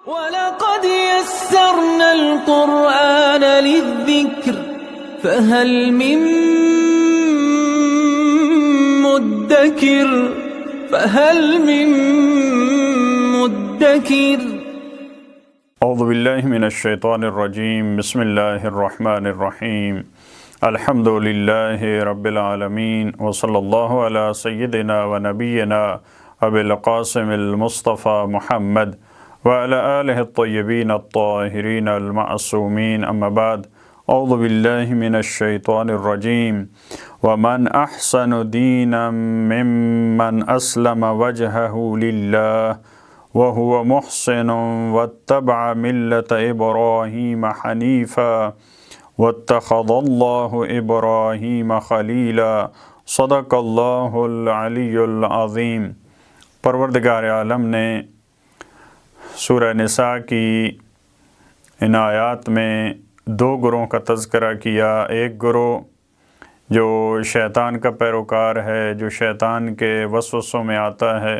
وَلَقَدْ يَسَّرْنَا الْقُرْآنَ لِلذِّكْرِ فَهَلْ مِن مُدَّكِرٍ اعوذ باللہ من الشیطان الرجیم بسم اللہ الرحمن الرحیم الحمد للہ رب العالمین وصلی اللہ علی سیدنا و نبینا ابی القاسم المصطفى محمد وعلى آلہ الطیبین الطاہرین المعصومین اما بعد اعوذ باللہ من الشیطان الرجیم ومن احسن دینا ممن اسلم وجہہ للہ وهو محسن واتبع ملة إبراهيم حنيفا واتخذ الله إبراهيم خليلا صدق الله العلی العظیم۔ پروردگار عالم نے سورہ نساء کی ان آیات میں دو گروہوں کا تذکرہ کیا۔ ایک گروہ جو شیطان کا پیروکار ہے، جو شیطان کے وسوسوں میں آتا ہے،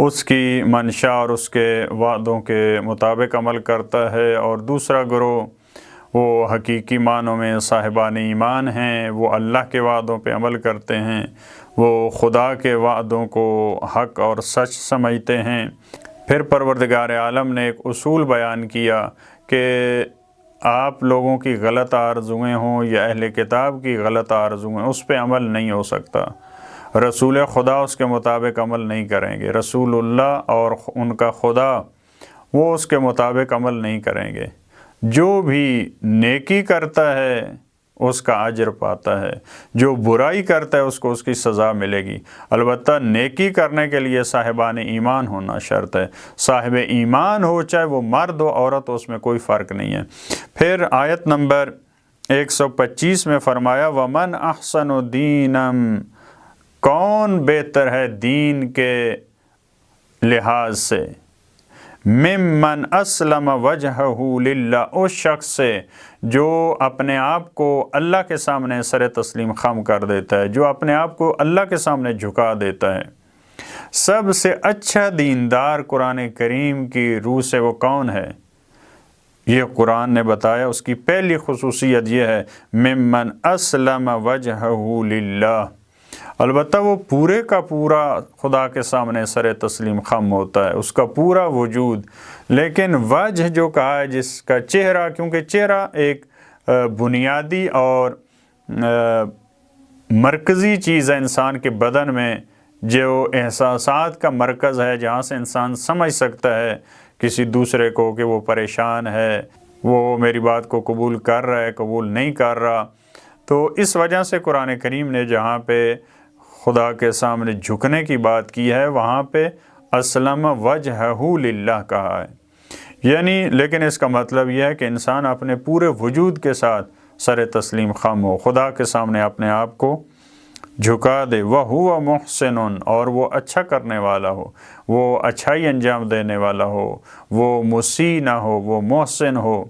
اس کی منشا اور اس کے وعدوں کے مطابق عمل کرتا ہے، اور دوسرا گروہ وہ حقیقی معنوں میں صاحبان ایمان ہیں، وہ اللہ کے وعدوں پہ عمل کرتے ہیں، وہ خدا کے وعدوں کو حق اور سچ سمجھتے ہیں۔ پھر پروردگار عالم نے ایک اصول بیان کیا کہ آپ لوگوں کی غلط آرزوئیں ہوں یا اہل کتاب کی غلط آرزوئیں، اس پہ عمل نہیں ہو سکتا۔ رسول خدا اس کے مطابق عمل نہیں کریں گے، رسول اللہ اور ان کا خدا وہ اس کے مطابق عمل نہیں کریں گے۔ جو بھی نیکی کرتا ہے اس کا اجر پاتا ہے، جو برائی کرتا ہے اس کو اس کی سزا ملے گی۔ البتہ نیکی کرنے کے لیے صاحبان ایمان ہونا شرط ہے۔ صاحب ایمان ہو، چاہے وہ مرد ہو عورت ہو، اس میں کوئی فرق نہیں ہے۔ پھر آیت نمبر 125 میں فرمایا وَمَنْ أَحْسَنُ دِينًا، کون بہتر ہے دین کے لحاظ سے، ممن اسلم وجہہ للہ، اس شخص سے جو اپنے آپ کو اللہ کے سامنے سر تسلیم خم کر دیتا ہے، جو اپنے آپ کو اللہ کے سامنے جھکا دیتا ہے۔ سب سے اچھا دیندار قرآن کریم کی روح سے وہ کون ہے؟ یہ قرآن نے بتایا، اس کی پہلی خصوصیت یہ ہے ممن اسلم وجہہ للہ۔ البتہ وہ پورے کا پورا خدا کے سامنے سر تسلیم خم ہوتا ہے، اس کا پورا وجود۔ لیکن وجہ جو کہا ہے، جس کا چہرہ، کیونکہ چہرہ ایک بنیادی اور مرکزی چیز ہے انسان کے بدن میں، جو احساسات کا مرکز ہے، جہاں سے انسان سمجھ سکتا ہے کسی دوسرے کو کہ وہ پریشان ہے، وہ میری بات کو قبول کر رہا ہے، قبول نہیں کر رہا۔ تو اس وجہ سے قرآن کریم نے جہاں پہ خدا کے سامنے جھکنے کی بات کی ہے، وہاں پہ اسلم وجہہ للہ کہا ہے۔ یعنی لیکن اس کا مطلب یہ ہے کہ انسان اپنے پورے وجود کے ساتھ سر تسلیم خم ہو، خدا کے سامنے اپنے آپ کو جھکا دے۔ وَهُوَ مُحْسِنٌ، اور وہ اچھا کرنے والا ہو، وہ اچھائی انجام دینے والا ہو، وہ مسیء نہ ہو، وہ محسن ہو،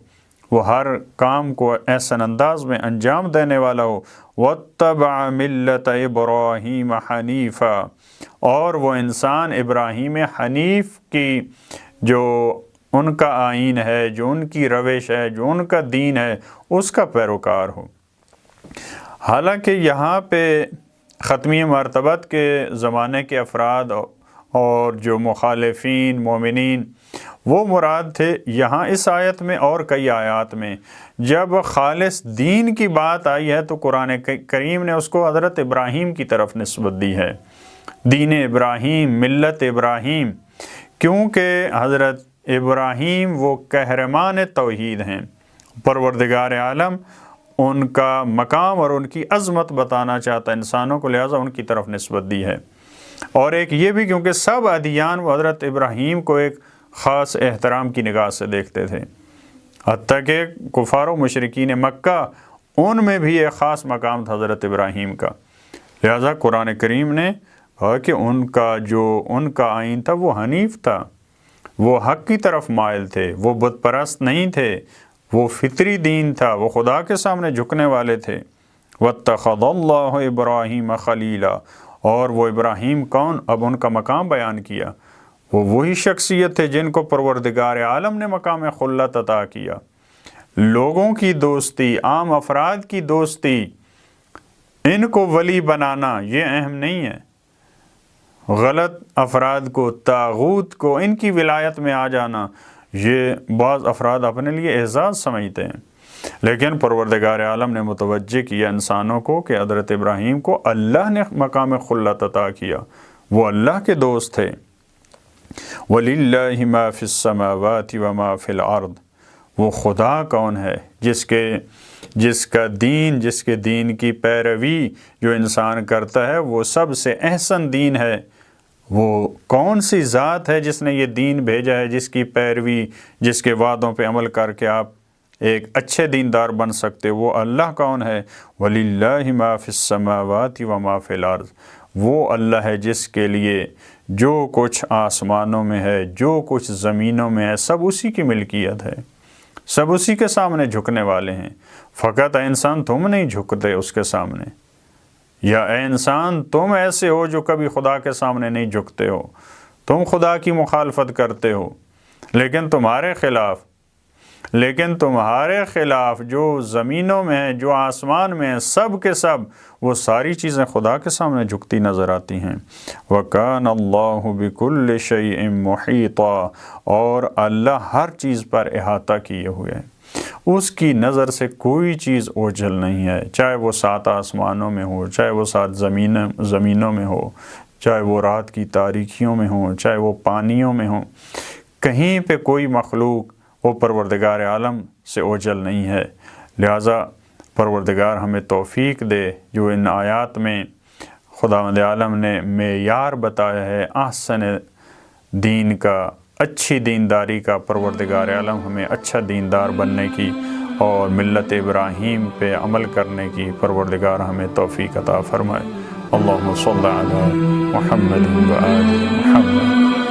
وہ ہر کام کو احسن انداز میں انجام دینے والا ہو۔ وَاتَّبَعَ مِلَّةَ إِبْرَاهِيمَ حَنِيفًا، اور وہ انسان ابراہیم حنیف کی جو ان کا آئین ہے، جو ان کی روش ہے، جو ان کا دین ہے، اس کا پیروکار ہو۔ حالانکہ یہاں پہ ختمی مرتبت کے زمانے کے افراد اور جو مخالفین مومنین وہ مراد تھے، یہاں اس آیت میں اور کئی آیات میں جب خالص دین کی بات آئی ہے تو قرآن کریم نے اس کو حضرت ابراہیم کی طرف نسبت دی ہے، دین ابراہیم، ملت ابراہیم، کیونکہ حضرت ابراہیم وہ قہرمان توحید ہیں۔ پروردگار عالم ان کا مقام اور ان کی عظمت بتانا چاہتا ہے انسانوں کو، لہٰذا ان کی طرف نسبت دی ہے۔ اور ایک یہ بھی کیونکہ سب ادیان وہ حضرت ابراہیم کو ایک خاص احترام کی نگاہ سے دیکھتے تھے، حتیٰ کہ کفار و مشرکین مکہ ان میں بھی ایک خاص مقام تھا حضرت ابراہیم کا۔ لہذا قرآن کریم نے کہا کہ ان کا آئین تھا وہ حنیف تھا، وہ حق کی طرف مائل تھے، وہ بت پرست نہیں تھے، وہ فطری دین تھا، وہ خدا کے سامنے جھکنے والے تھے۔ وَاتَّخَذَ اللَّهُ إِبْرَاهِيمَ خَلِيلًا، اور وہ ابراہیم کون، اب ان کا مقام بیان کیا۔ وہ وہی شخصیت تھے جن کو پروردگار عالم نے مقام خلت عطا کیا۔ لوگوں کی دوستی، عام افراد کی دوستی، ان کو ولی بنانا یہ اہم نہیں ہے۔ غلط افراد کو، طاغوت کو، ان کی ولایت میں آ جانا، یہ بعض افراد اپنے لیے اعزاز سمجھتے ہیں، لیکن پروردگار عالم نے متوجہ کیا انسانوں کو کہ حضرت ابراہیم کو اللہ نے مقام خلت عطا کیا، وہ اللہ کے دوست تھے۔ وَلِلَّهِ مَا فِي السَّمَاوَاتِ وَمَا فِي الْأَرْضِ، وہ خدا کون ہے جس کے دین کی پیروی جو انسان کرتا ہے وہ سب سے احسن دین ہے۔ وہ کون سی ذات ہے جس نے یہ دین بھیجا ہے، جس کی پیروی، جس کے وعدوں پہ عمل کر کے آپ ایک اچھے دیندار بن سکتے، وہ اللہ کون ہے؟ وَلِلَّهِ مَا فِي السَّمَاوَاتِ وَمَا فِي الْأَرْضِ، وہ اللہ ہے جس کے لیے جو کچھ آسمانوں میں ہے، جو کچھ زمینوں میں ہے، سب اسی کی ملکیت ہے، سب اسی کے سامنے جھکنے والے ہیں۔ فقط اے انسان تم نہیں جھکتے اس کے سامنے، یا اے انسان تم ایسے ہو جو کبھی خدا کے سامنے نہیں جھکتے ہو، تم خدا کی مخالفت کرتے ہو، لیکن تمہارے خلاف جو زمینوں میں ہے، جو آسمان میں ہے، سب کے سب وہ ساری چیزیں خدا کے سامنے جھکتی نظر آتی ہیں۔ وَكَانَ اللَّهُ بِكُلِّ شَيْءٍ مُحِيطًا، اور اللہ ہر چیز پر احاطہ کیے ہوئے ہے، اس کی نظر سے کوئی چیز اوجھل نہیں ہے، چاہے وہ 7 آسمانوں میں ہو، چاہے وہ 7 زمینوں میں ہو، چاہے وہ رات کی تاریکیوں میں ہو، چاہے وہ پانیوں میں ہو، کہیں پہ کوئی مخلوق وہ پروردگار عالم سے اوجھل نہیں ہے۔ لہٰذا پروردگار ہمیں توفیق دے جو ان آیات میں خداوند عالم نے معیار بتایا ہے احسن دین کا، اچھی دینداری کا، پروردگار عالم ہمیں اچھا دیندار بننے کی اور ملت ابراہیم پہ عمل کرنے کی پروردگار ہمیں توفیق عطا فرمائے۔ اللہم صلی علی محمد و آل محمد۔